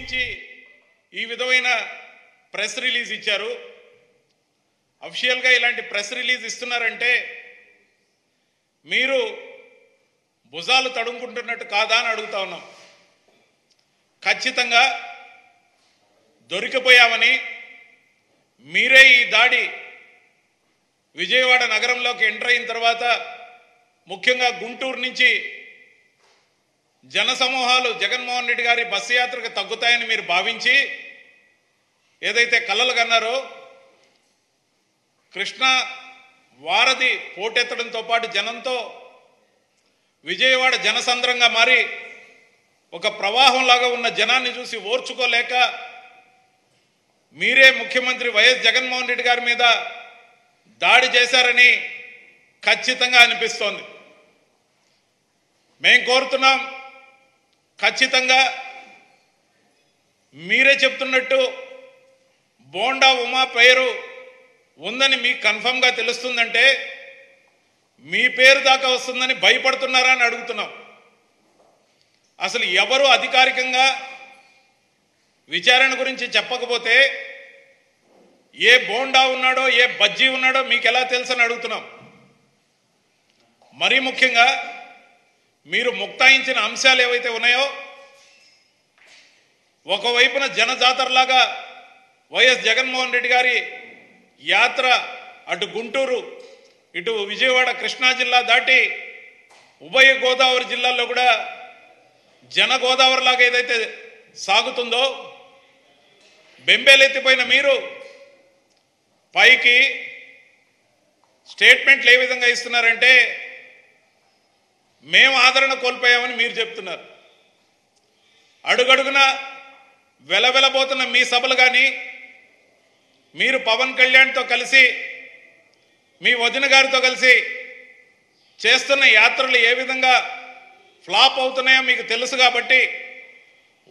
ఊహించి ఈ విధమైన ప్రెస్ రిలీజ్ ఇచ్చారు. అఫీషియల్గా ఇలాంటి ప్రెస్ రిలీజ్ ఇస్తున్నారంటే మీరు భుజాలు తడుముకుంటున్నట్టు కాదా అని అడుగుతా ఉన్నాం. ఖచ్చితంగా దొరికిపోయామని, మీరే ఈ దాడి విజయవాడ నగరంలోకి ఎంటర్ అయిన తర్వాత ముఖ్యంగా గుంటూరు నుంచి జనసమూహాలు జగన్మోహన్ రెడ్డి గారి బస్సు యాత్రకు తగ్గుతాయని మీరు భావించి ఏదైతే కలలు కన్నారో, కృష్ణా వారధి పోటెత్తడంతో పాటు జనంతో విజయవాడ జనసంద్రంగా మారి ఒక ప్రవాహంలాగా ఉన్న జనాన్ని చూసి ఓర్చుకోలేక మీరే ముఖ్యమంత్రి వైఎస్ జగన్మోహన్ రెడ్డి గారి మీద దాడి చేశారని ఖచ్చితంగా అనిపిస్తోంది. మేం కోరుతున్నాం, ఖచ్చితంగా మీరే చెప్తున్నట్టు బోండా ఉమా పేరు ఉందని మీకు కన్ఫర్మ్గా తెలుస్తుందంటే మీ పేరు దాకా వస్తుందని భయపడుతున్నారా అని అడుగుతున్నాం. అసలు ఎవరు అధికారికంగా విచారణ గురించి చెప్పకపోతే ఏ బోండా ఉన్నాడో ఏ బజ్జీ ఉన్నాడో మీకు ఎలా తెలుసని అడుగుతున్నాం. మరీ ముఖ్యంగా మీరు ముక్తాయించిన అంశాలు ఏవైతే ఉన్నాయో, ఒకవైపున జనజాతరలాగా వైఎస్ జగన్మోహన్ రెడ్డి గారి యాత్ర అటు గుంటూరు ఇటు విజయవాడ కృష్ణా జిల్లా దాటి ఉభయ గోదావరి జిల్లాల్లో కూడా జన గోదావరి లాగా ఏదైతే సాగుతుందో, బెంబేలెత్తిపోయిన మీరు పైకి స్టేట్మెంట్లు ఏ విధంగా ఇస్తున్నారంటే మేము ఆదరణ కోల్పోయామని మీరు చెప్తున్నారు. అడుగడుగున వెలవెలబోతున్న మీ సభలు కానీ, మీరు పవన్ కళ్యాణ్తో కలిసి మీ వదిన గారితో కలిసి చేస్తున్న యాత్రలు ఏ విధంగా ఫ్లాప్ అవుతున్నాయో మీకు తెలుసు కాబట్టి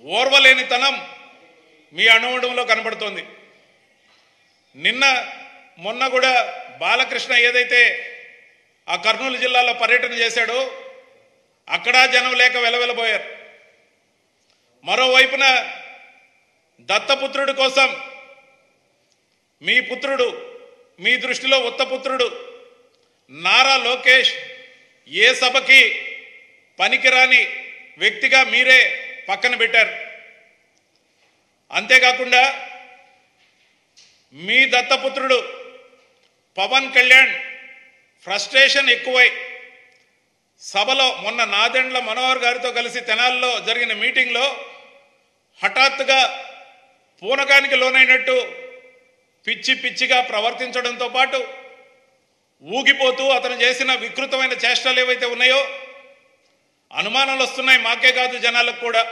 ఓర్వలేనితనం మీ అణువడంలో కనబడుతోంది. మొన్న కూడా బాలకృష్ణ ఏదైతే ఆ కర్నూలు జిల్లాలో పర్యటన చేశాడో అక్కడ జనం లేక వెలవెలబోయారు. మరోవైపున దత్తపుత్రుడి కోసం మీ పుత్రుడు, మీ దృష్టిలో ఉత్తపుత్రుడు నారా లోకేష్ ఏ సభకి పనికిరాని వ్యక్తిగా మీరే పక్కన పెట్టారు. అంతేకాకుండా మీ దత్తపుత్రుడు పవన్ కళ్యాణ్ ఫ్రస్ట్రేషన్ ఎక్కువై సభలో మొన్న నాదెండ్ల మనోహర్ గారితో కలిసి తెనాలిలో జరిగిన మీటింగ్లో హఠాత్తుగా పూనకానికి లోనైనట్టు పిచ్చి పిచ్చిగా ప్రవర్తించడంతో పాటు ఊగిపోతూ అతను చేసిన వికృతమైన చేష్టలు ఏవైతే ఉన్నాయో అనుమానాలు వస్తున్నాయి, మాకే కాదు జనాలకు కూడా.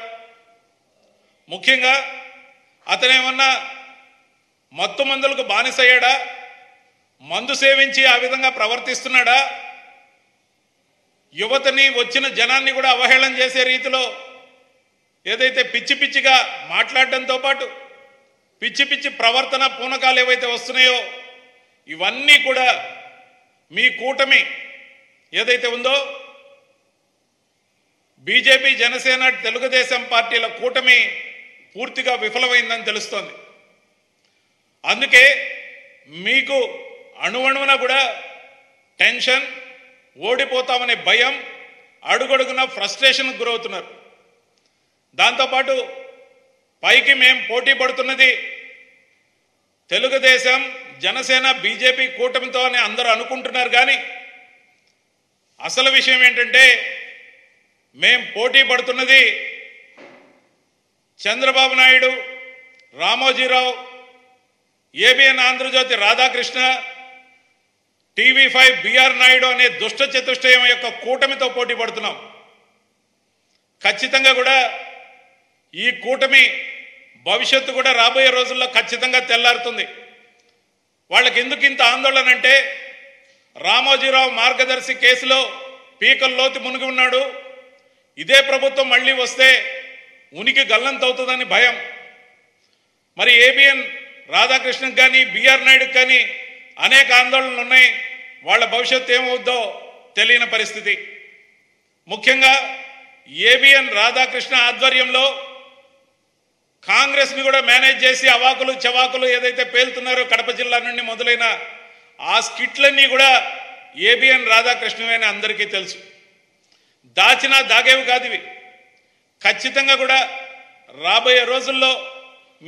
ముఖ్యంగా అతనేమన్నా మత్తు మందులకు బానిసయ్యాడా, మందు సేవించి ఆ విధంగా ప్రవర్తిస్తున్నాడా, యువతని వచ్చిన జనాన్ని కూడా అవహేళన చేసే రీతిలో ఏదైతే పిచ్చి పిచ్చిగా మాట్లాడడంతో పాటు పిచ్చి పిచ్చి ప్రవర్తన పూనకాలు ఏవైతే వస్తున్నాయో ఇవన్నీ కూడా మీ కూటమి ఏదైతే ఉందో బీజేపీ, జనసేన, తెలుగుదేశం పార్టీల కూటమి పూర్తిగా విఫలమైందని తెలుస్తోంది. అందుకే మీకు అణువణువున కూడా టెన్షన్, ఓడిపోతామనే భయం, అడుగడుగున ఫ్రస్ట్రేషన్కు గురవుతున్నారు. దాంతోపాటు పైకి మేము పోటీ పడుతున్నది తెలుగుదేశం, జనసేన, బీజేపీ కూటమితో అని అందరూ అనుకుంటున్నారు. కానీ అసలు విషయం ఏంటంటే మేం పోటీ పడుతున్నది Chandrababu Naidu, Ramoji Rao, ABN Andhra Jyothi Radhakrishna, TV five BR Naidu అనే దుష్ట చతుష్టయం యొక్క కూటమితో పోటీ పడుతున్నాం. ఖచ్చితంగా కూడా ఈ కూటమి భవిష్యత్తు కూడా రాబోయే రోజుల్లో ఖచ్చితంగా తెల్లారుతుంది. వాళ్ళకి ఎందుకు ఇంత ఆందోళన అంటే రామోజీరావు మార్గదర్శి కేసులో పీకల్లోతి మునిగి ఉన్నాడు. ఇదే ప్రభుత్వం మళ్ళీ వస్తే ఉనికి గల్లంతవుతుందని భయం. మరి ఏబిఎన్ రాధాకృష్ణకి కానీ బిఆర్ నాయుడుకి కానీ అనేక ఆందోళనలు ఉన్నాయి. వాళ్ళ భవిష్యత్తు ఏమవుద్దో తెలియని పరిస్థితి. ముఖ్యంగా ఏబిఎన్ రాధాకృష్ణ ఆధ్వర్యంలో కాంగ్రెస్ని కూడా మేనేజ్ చేసి అవాకులు చవాకులు ఏదైతే పేలుతున్నారో కడప జిల్లా నుండి మొదలైన ఆ స్కిట్లన్నీ కూడా ఏబిఎన్ రాధాకృష్ణవే అని అందరికీ తెలుసు. దాచినా దాగేవి కాదు ఇవి. ఖచ్చితంగా కూడా రాబోయే రోజుల్లో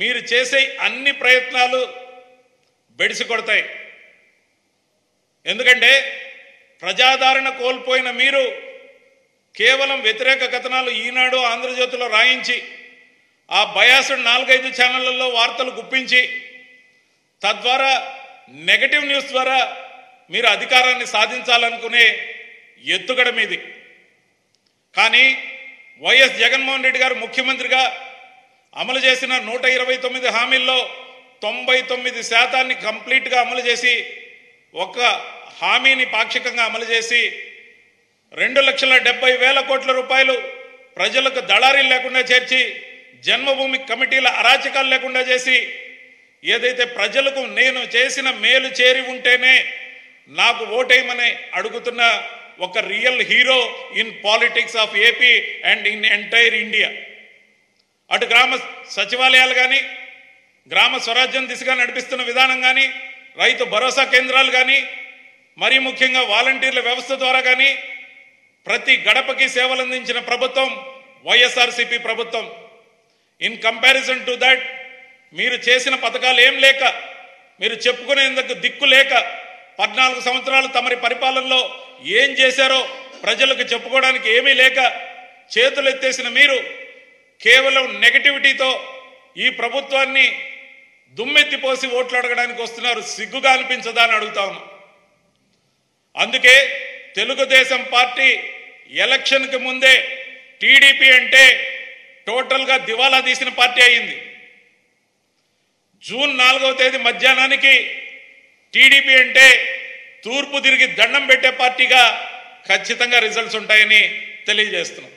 మీరు చేసే అన్ని ప్రయత్నాలు బెడిసి కొడతాయి. ఎందుకంటే ప్రజాదరణ కోల్పోయిన మీరు కేవలం వ్యతిరేక కథనాలు ఈనాడు ఆంధ్రజ్యోతిలో రాయించి ఆ బయాసుడ్ 4-5 ఛానళ్లలో వార్తలు గుప్పించి తద్వారా నెగటివ్ న్యూస్ ద్వారా మీరు అధికారాన్ని సాధించాలనుకునే ఎత్తుగడ మీది. కానీ వైఎస్ జగన్మోహన్ రెడ్డి గారు ముఖ్యమంత్రిగా అమలు చేసిన 129 హామీల్లో 99% కంప్లీట్గా అమలు చేసి ఒక హామీని పాక్షికంగా అమలు చేసి 2,70,000 కోట్ల రూపాయలు ప్రజలకు దళారీలు లేకుండా చేర్చి జన్మభూమి కమిటీల అరాచకాలు లేకుండా చేసి ఏదైతే ప్రజలకు నేను చేసిన మేలు చేరి ఉంటేనే నాకు ఓటేయమని అడుగుతున్న ఒక real hero in politics of AP and in entire India. అటు గ్రామ సచివాలయాలు కానీ గ్రామ స్వరాజ్యం దిశగా నడిపిస్తున్న విధానం కానీ రైతు భరోసా కేంద్రాలు కానీ మరీ ముఖ్యంగా వాలంటీర్ల వ్యవస్థ ద్వారా కానీ ప్రతి గడపకి సేవలు అందించిన ప్రభుత్వం వైఎస్ఆర్సీపీ ప్రభుత్వం. ఇన్ కంపారిజన్ టు దట్ మీరు చేసిన పథకాలు ఏం లేక మీరు చెప్పుకునేందుకు దిక్కు లేక 14 సంవత్సరాలు తమరి పరిపాలనలో ఏం చేశారో ప్రజలకు చెప్పుకోవడానికి ఏమీ లేక చేతులు ఎత్తేసిన మీరు కేవలం నెగటివిటీతో ఈ ప్రభుత్వాన్ని దుమ్మెత్తిపోసి ఓట్లు అడగడానికి వస్తున్నారు. సిగ్గుగా అనిపించదా అని అడుగుతా ఉన్నాం. అందుకే తెలుగుదేశం పార్టీ ఎలక్షన్కి ముందే టీడీపీ అంటే టోటల్గా దివాలా తీసిన పార్టీ అయింది. జూన్ 4వ తేదీ మధ్యాహ్నానికి టీడీపీ అంటే తూర్పు తిరిగి దండం పెట్టే పార్టీగా ఖచ్చితంగా రిజల్ట్స్ ఉంటాయని తెలియజేస్తున్నాం.